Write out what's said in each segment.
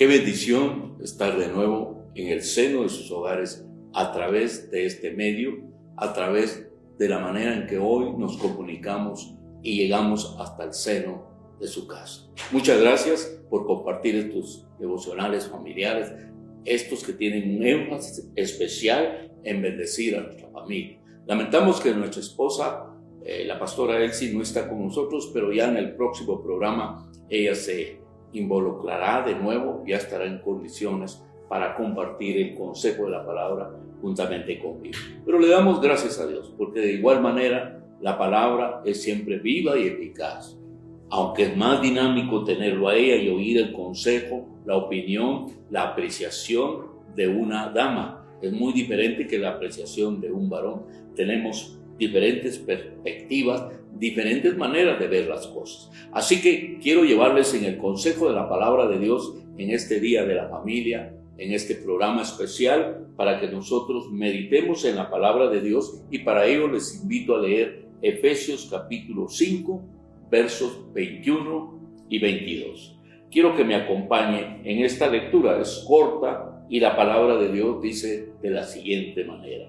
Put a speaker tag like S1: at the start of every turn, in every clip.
S1: Qué bendición estar de nuevo en el seno de sus hogares a través de este medio, a través de la manera en que hoy nos comunicamos y llegamos hasta el seno de su casa. Muchas gracias por compartir estos devocionales familiares, estos que tienen un énfasis especial en bendecir a nuestra familia. Lamentamos que nuestra esposa, la pastora Elsie, no está con nosotros, pero ya en el próximo programa ella se involucrará de nuevo, ya estará en condiciones para compartir el consejo de la palabra juntamente conmigo. Pero le damos gracias a Dios, porque de igual manera la palabra es siempre viva y eficaz. Aunque es más dinámico tenerlo a ella y oír el consejo, la opinión, la apreciación de una dama, es muy diferente que la apreciación de un varón. Tenemos diferentes perspectivas, diferentes maneras de ver las cosas. Así que quiero llevarles en el consejo de la palabra de Dios en este Día de la Familia, en este programa especial, para que nosotros meditemos en la palabra de Dios, y para ello les invito a leer Efesios capítulo 5, versos 21 y 22. Quiero que me acompañe en esta lectura, es corta y la palabra de Dios dice de la siguiente manera: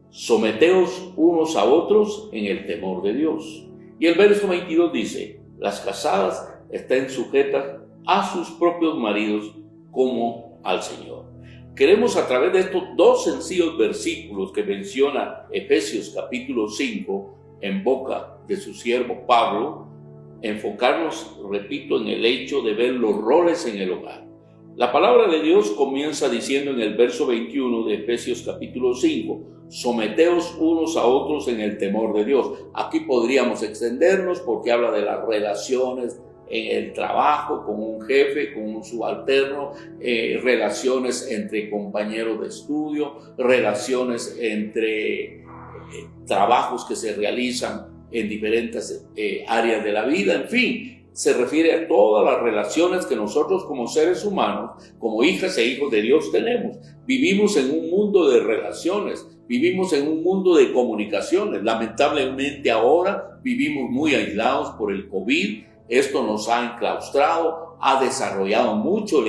S1: someteos unos a otros en el temor de Dios. Y el verso 22 dice: las casadas estén sujetas a sus propios maridos como al Señor. Queremos, a través de estos dos sencillos versículos que menciona Efesios capítulo 5 en boca de su siervo Pablo, enfocarnos, repito, en el hecho de ver los roles en el hogar. La palabra de Dios comienza diciendo en el verso 21 de Efesios capítulo 5: someteos unos a otros en el temor de Dios. Aquí podríamos extendernos porque habla de las relaciones en el trabajo, con un jefe, con un subalterno, relaciones entre compañeros de estudio, relaciones entre trabajos que se realizan en diferentes áreas de la vida, en fin, se refiere a todas las relaciones que nosotros como seres humanos, como hijas e hijos de Dios tenemos. Vivimos en un mundo de relaciones, vivimos en un mundo de comunicaciones. Lamentablemente ahora vivimos muy aislados por el COVID. Esto nos ha enclaustrado, ha desarrollado mucho el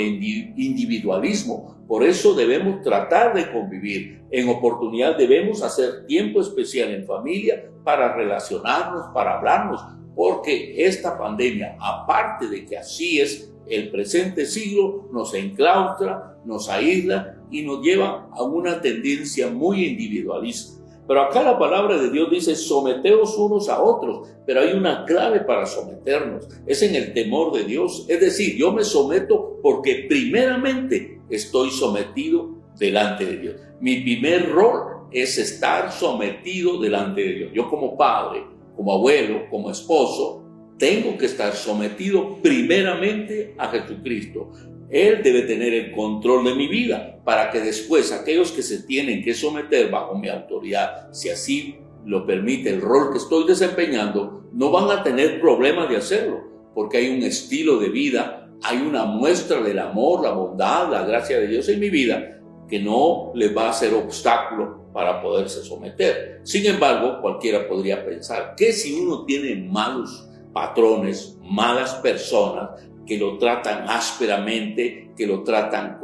S1: individualismo. Por eso debemos tratar de convivir. En oportunidad debemos hacer tiempo especial en familia para relacionarnos, para hablarnos, porque esta pandemia, aparte de que así es el presente siglo, nos enclaustra, nos aísla y nos lleva a una tendencia muy individualista. Pero acá la palabra de Dios dice: someteos unos a otros, pero hay una clave para someternos, es en el temor de Dios. Es decir, yo me someto porque primeramente estoy sometido delante de Dios. Mi primer rol es estar sometido delante de Dios. Yo como padre, como abuelo, como esposo, tengo que estar sometido primeramente a Jesucristo. Él debe tener el control de mi vida para que después aquellos que se tienen que someter bajo mi autoridad, si así lo permite el rol que estoy desempeñando, no van a tener problemas de hacerlo, porque hay un estilo de vida, hay una muestra del amor, la bondad, la gracia de Dios en mi vida que no les va a ser obstáculo para poderse someter. Sin embargo, cualquiera podría pensar que si uno tiene malos patrones, malas personas que lo tratan ásperamente, que lo tratan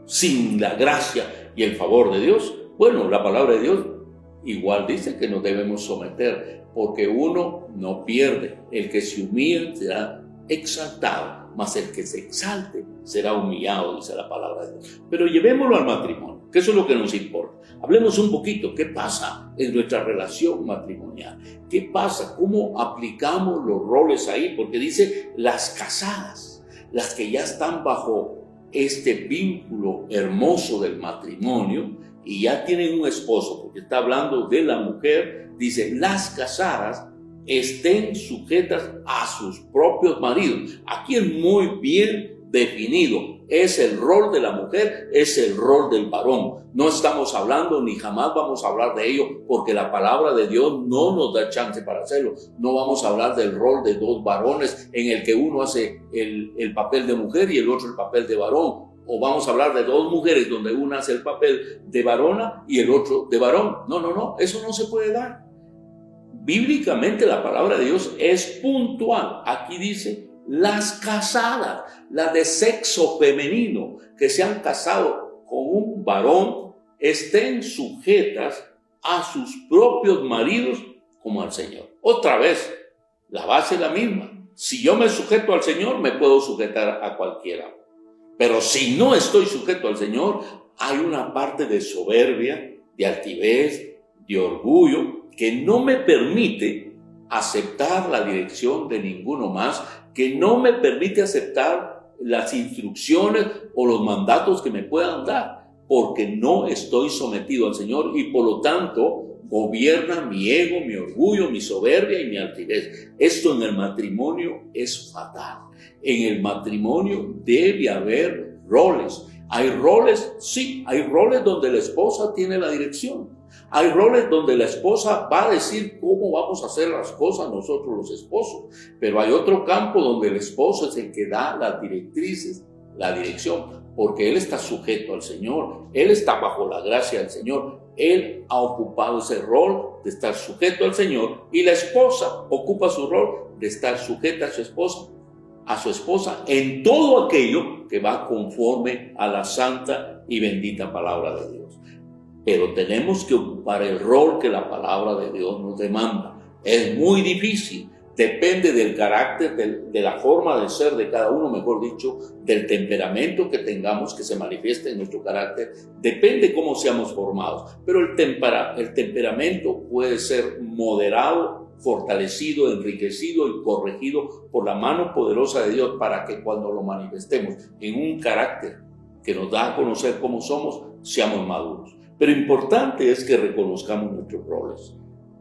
S1: sin la gracia y el favor de Dios, bueno, la palabra de Dios igual dice que nos debemos someter, porque uno no pierde. El que se humilla será exaltado, mas el que se exalte será humillado, dice la palabra de Dios. Pero llevémoslo al matrimonio, que eso es lo que nos importa. Hablemos un poquito, ¿qué pasa en nuestra relación matrimonial? ¿Qué pasa? ¿Cómo aplicamos los roles ahí? Porque dice las casadas, las que ya están bajo este vínculo hermoso del matrimonio y ya tienen un esposo, porque está hablando de la mujer, dice las casadas estén sujetas a sus propios maridos. Aquí es muy bien definido. Es el rol de la mujer, es el rol del varón. No estamos hablando ni jamás vamos a hablar de ello, porque la palabra de Dios no nos da chance para hacerlo. No vamos a hablar del rol de dos varones en el que uno hace el papel de mujer y el otro el papel de varón. O vamos a hablar de dos mujeres donde una hace el papel de varona y el otro de varón. No, eso no se puede dar. Bíblicamente la palabra de Dios es puntual. Aquí dice las casadas, las de sexo femenino, que se han casado con un varón, estén sujetas a sus propios maridos como al Señor. Otra vez, la base es la misma. Si yo me sujeto al Señor, me puedo sujetar a cualquiera. Pero si no estoy sujeto al Señor, hay una parte de soberbia, de altivez, de orgullo, que no me permite aceptar la dirección de ninguno más, que no me permite aceptar las instrucciones o los mandatos que me puedan dar, porque no estoy sometido al Señor y por lo tanto gobierna mi ego, mi orgullo, mi soberbia y mi altivez. Esto en el matrimonio es fatal. En el matrimonio debe haber roles. Hay roles, sí, hay roles donde la esposa tiene la dirección. Hay roles donde la esposa va a decir cómo vamos a hacer las cosas nosotros los esposos. Pero hay otro campo donde el esposo es el que da las directrices, la dirección, porque él está sujeto al Señor, él está bajo la gracia del Señor, él ha ocupado ese rol de estar sujeto al Señor y la esposa ocupa su rol de estar sujeta a su esposa en todo aquello que va conforme a la santa y bendita palabra de Dios. Pero tenemos que ocupar el rol que la palabra de Dios nos demanda. Es muy difícil. Depende del carácter, de la forma de ser de cada uno, mejor dicho, del temperamento que tengamos que se manifieste en nuestro carácter. Depende cómo seamos formados. Pero el temperamento puede ser moderado, fortalecido, enriquecido y corregido por la mano poderosa de Dios para que cuando lo manifestemos en un carácter que nos da a conocer cómo somos, seamos maduros. Pero importante es que reconozcamos nuestros roles.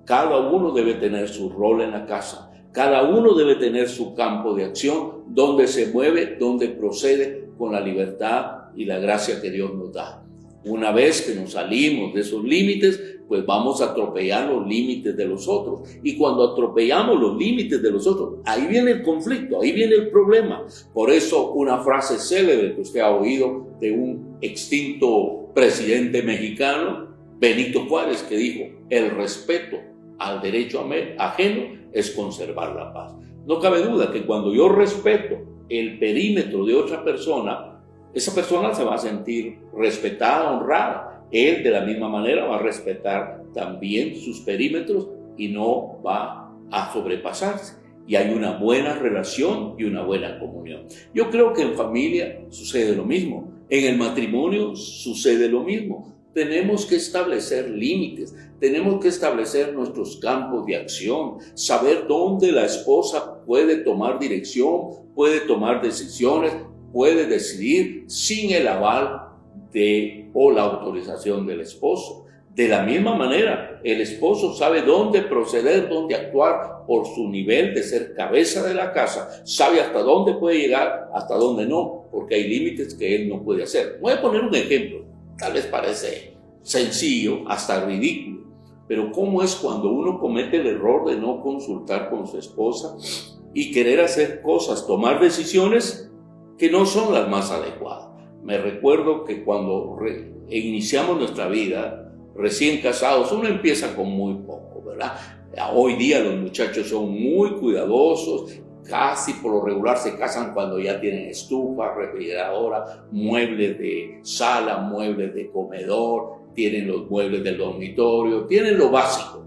S1: Cada uno debe tener su rol en la casa. Cada uno debe tener su campo de acción, donde se mueve, donde procede con la libertad y la gracia que Dios nos da. Una vez que nos salimos de esos límites, pues vamos a atropellar los límites de los otros. Y cuando atropellamos los límites de los otros, ahí viene el conflicto, ahí viene el problema. Por eso una frase célebre que usted ha oído de un extinto presidente mexicano, Benito Juárez, que dijo: el respeto al derecho ajeno es conservar la paz. No cabe duda que cuando yo respeto el perímetro de otra persona, esa persona se va a sentir respetada, honrada. Él de la misma manera va a respetar también sus perímetros y no va a sobrepasarse. Y hay una buena relación y una buena comunión. Yo creo que en familia sucede lo mismo. En el matrimonio sucede lo mismo. Tenemos que establecer límites, tenemos que establecer nuestros campos de acción, saber dónde la esposa puede tomar dirección, puede tomar decisiones, puede decidir sin el aval o la autorización del esposo. De la misma manera, el esposo sabe dónde proceder, dónde actuar por su nivel de ser cabeza de la casa, sabe hasta dónde puede llegar, hasta dónde no, porque hay límites que él no puede hacer. Voy a poner un ejemplo. Tal vez parece sencillo, hasta ridículo, pero ¿cómo es cuando uno comete el error de no consultar con su esposa y querer hacer cosas, tomar decisiones que no son las más adecuadas? Me recuerdo que cuando iniciamos nuestra vida, recién casados, uno empieza con muy poco, ¿verdad? Hoy día los muchachos son muy cuidadosos. Casi por lo regular se casan cuando ya tienen estufa, refrigeradora, muebles de sala, muebles de comedor, tienen los muebles del dormitorio, tienen lo básico.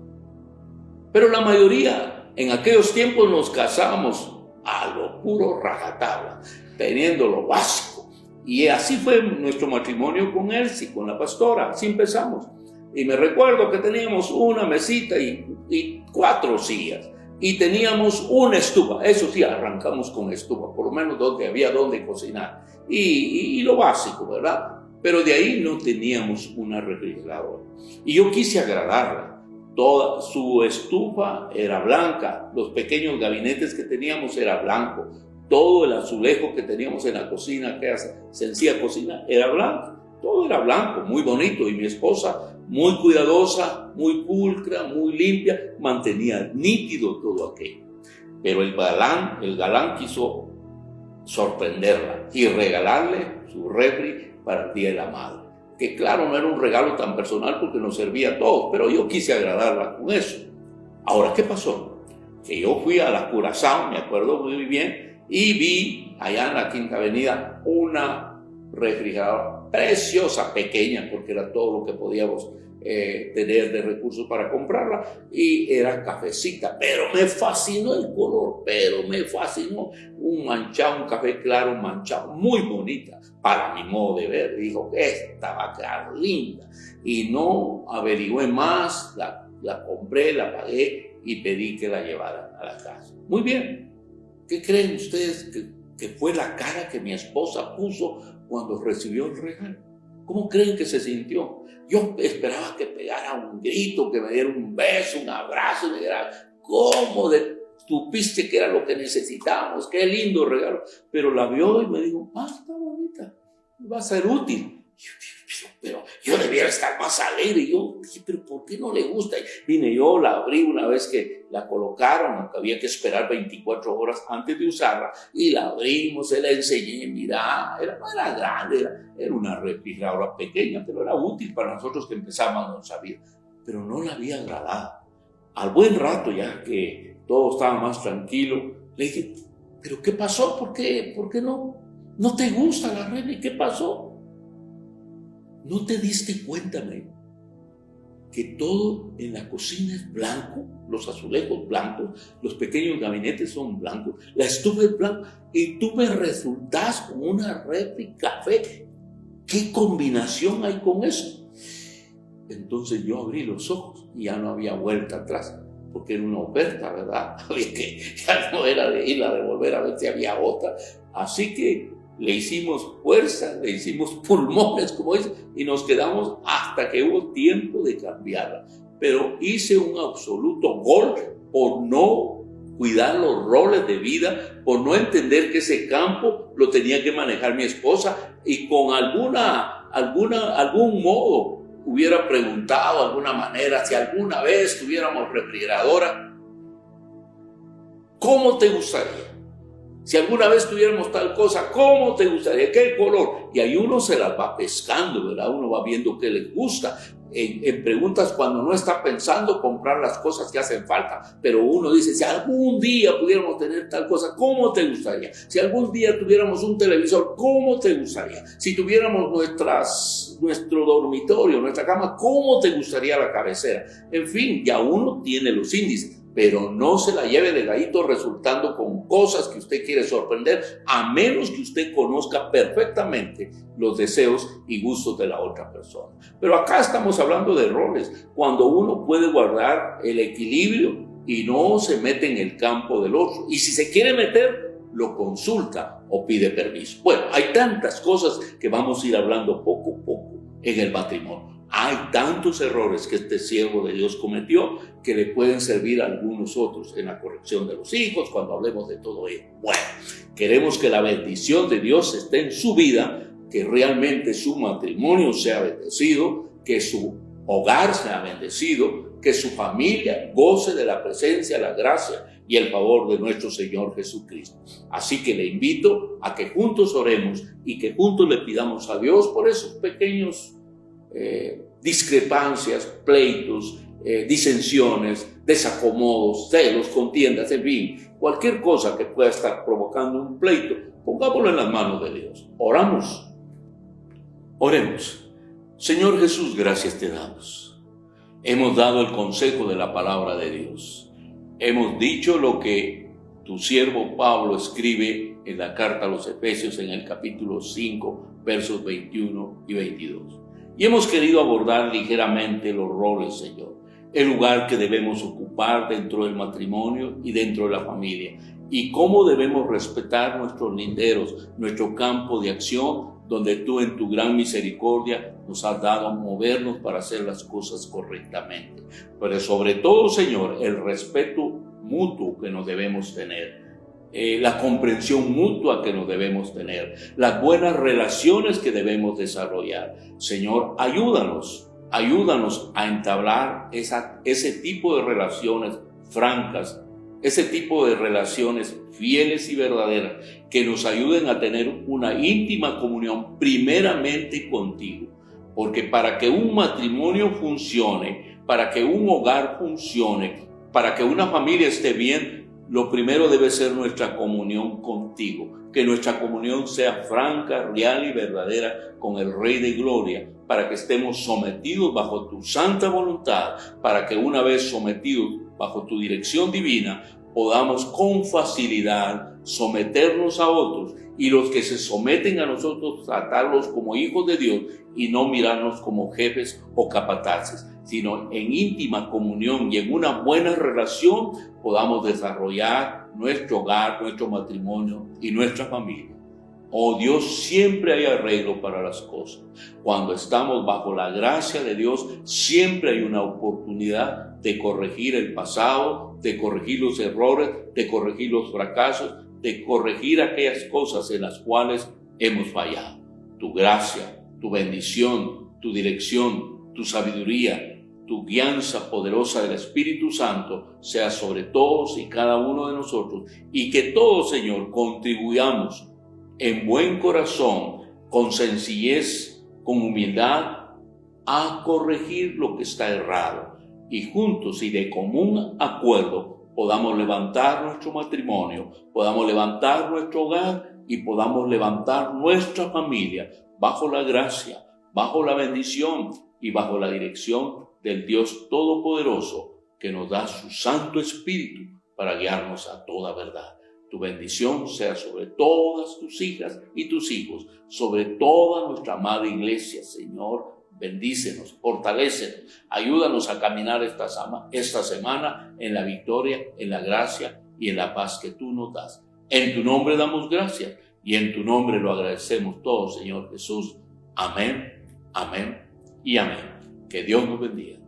S1: Pero la mayoría en aquellos tiempos nos casábamos a lo puro rajatabla, teniendo lo básico. Y así fue nuestro matrimonio con Elsie, con la pastora, así empezamos. Y me recuerdo que teníamos una mesita y 4 sillas. Y teníamos una estufa, eso sí, arrancamos con estufa, por lo menos donde había donde cocinar. Y lo básico, ¿verdad? Pero de ahí no teníamos una refrigeradora. Y yo quise agradarla. Toda su estufa era blanca, los pequeños gabinetes que teníamos era blanco, todo el azulejo que teníamos en la cocina, que era sencilla cocina, era blanco. Todo era blanco, muy bonito, y mi esposa, muy cuidadosa, muy pulcra, muy limpia, mantenía nítido todo aquello. Pero el galán quiso sorprenderla y regalarle su refri para el Día de la Madre. Que claro, no era un regalo tan personal porque nos servía a todos, pero yo quise agradarla con eso. Ahora, ¿qué pasó? Que yo fui a la Curazao, me acuerdo muy bien, y vi allá en la Quinta Avenida una refrigeradora preciosa, pequeña, porque era todo lo que podíamos tener de recursos para comprarla, y era cafecita, pero me fascinó el color, pero me fascinó un manchado, un café claro manchado, muy bonita para mi modo de ver. Dijo que esta va a quedar linda, y no averigüé más, la compré, la pagué y pedí que la llevaran a la casa. Muy bien, ¿qué creen ustedes que fue la cara que mi esposa puso cuando recibió el regalo? ¿Cómo creen que se sintió? Yo esperaba que pegara un grito, que me diera un beso, un abrazo, me diera, ¿cómo supiste que era lo que necesitábamos? Qué lindo regalo. Pero la vio y me dijo, está bonita, va a ser útil. Pero yo debiera estar más alegre. Y yo dije, pero ¿por qué no le gusta? Y vine yo, la abrí una vez que la colocaron, aunque había que esperar 24 horas antes de usarla, y la abrimos, se la enseñé, mira, era grande, era una refrigeradora pequeña, pero era útil para nosotros que empezábamos nuestra vida. Pero no la había agradado. Al buen rato, ya que todo estaba más tranquilo, le dije, ¿pero qué pasó? ¿Por qué no te gusta la refri? ¿Qué pasó? ¿No te diste cuenta, que todo en la cocina es blanco? Los azulejos blancos, los pequeños gabinetes son blancos, la estufa es blanca, y tú me resultas con una refri café. ¿Qué combinación hay con eso? Entonces yo abrí los ojos y ya no había vuelta atrás, porque era una oferta, ¿verdad? Ya no era de ir a devolver a ver si había otra. Así que le hicimos fuerza, le hicimos pulmones, como dice, y nos quedamos hasta que hubo tiempo de cambiarla. Pero hice un absoluto gol por no cuidar los roles de vida, por no entender que ese campo lo tenía que manejar mi esposa, y con algún modo hubiera preguntado, alguna manera, si alguna vez tuviéramos refrigeradora, ¿cómo te gustaría? Si alguna vez tuviéramos tal cosa, ¿cómo te gustaría? ¿Qué color? Y ahí uno se las va pescando, ¿verdad? Uno va viendo qué les gusta. En preguntas cuando no está pensando comprar las cosas que hacen falta. Pero uno dice, si algún día pudiéramos tener tal cosa, ¿cómo te gustaría? Si algún día tuviéramos un televisor, ¿cómo te gustaría? Si tuviéramos nuestro dormitorio, nuestra cama, ¿cómo te gustaría la cabecera? En fin, ya uno tiene los índices. Pero no se la lleve de ladito resultando con cosas que usted quiere sorprender, a menos que usted conozca perfectamente los deseos y gustos de la otra persona. Pero acá estamos hablando de roles, cuando uno puede guardar el equilibrio y no se mete en el campo del otro. Y si se quiere meter, lo consulta o pide permiso. Bueno, hay tantas cosas que vamos a ir hablando poco a poco en el matrimonio. Hay tantos errores que este siervo de Dios cometió que le pueden servir a algunos otros en la corrección de los hijos, cuando hablemos de todo ello. Bueno, queremos que la bendición de Dios esté en su vida, que realmente su matrimonio sea bendecido, que su hogar sea bendecido, que su familia goce de la presencia, la gracia y el favor de nuestro Señor Jesucristo. Así que le invito a que juntos oremos y que juntos le pidamos a Dios por esos pequeños discrepancias, pleitos, disensiones, desacomodos, celos, contiendas, en fin, cualquier cosa que pueda estar provocando un pleito, pongámoslo en las manos de Dios. Oramos. Oremos. Señor Jesús, gracias te damos. Hemos dado el consejo de la palabra de Dios. Hemos dicho lo que tu siervo Pablo escribe en la carta a los Efesios en el capítulo 5, versos 21 y 22. Y hemos querido abordar ligeramente los roles, Señor, el lugar que debemos ocupar dentro del matrimonio y dentro de la familia, y cómo debemos respetar nuestros linderos, nuestro campo de acción, donde tú en tu gran misericordia nos has dado a movernos para hacer las cosas correctamente. Pero sobre todo, Señor, el respeto mutuo que nos debemos tener. La comprensión mutua que nos debemos tener, las buenas relaciones que debemos desarrollar. Señor, ayúdanos a entablar ese tipo de relaciones francas, ese tipo de relaciones fieles y verdaderas, que nos ayuden a tener una íntima comunión primeramente contigo. Porque para que un matrimonio funcione, para que un hogar funcione, para que una familia esté bien, lo primero debe ser nuestra comunión contigo. Que nuestra comunión sea franca, real y verdadera con el Rey de Gloria, para que estemos sometidos bajo tu santa voluntad, para que una vez sometidos bajo tu dirección divina, podamos con facilidad someternos a otros, y los que se someten a nosotros tratarlos como hijos de Dios y no mirarnos como jefes o capataces, sino en íntima comunión y en una buena relación podamos desarrollar nuestro hogar, nuestro matrimonio y nuestra familia. Oh Dios, siempre hay arreglo para las cosas. Cuando estamos bajo la gracia de Dios, siempre hay una oportunidad de corregir el pasado, de corregir los errores, de corregir los fracasos, de corregir aquellas cosas en las cuales hemos fallado. Tu gracia, tu bendición, tu dirección, tu sabiduría, tu guianza poderosa del Espíritu Santo sea sobre todos y cada uno de nosotros, y que todos, Señor, contribuyamos en buen corazón, con sencillez, con humildad, a corregir lo que está errado, y juntos y de común acuerdo podamos levantar nuestro matrimonio, podamos levantar nuestro hogar y podamos levantar nuestra familia bajo la gracia, bajo la bendición y bajo la dirección del Dios Todopoderoso, que nos da su Santo Espíritu para guiarnos a toda verdad. Tu bendición sea sobre todas tus hijas y tus hijos, sobre toda nuestra amada iglesia, Señor. Bendícenos, fortalécenos, ayúdanos a caminar esta semana en la victoria, en la gracia y en la paz que tú nos das. En tu nombre damos gracias y en tu nombre lo agradecemos todos, Señor Jesús. Amén, amén y amén. Que Dios nos bendiga.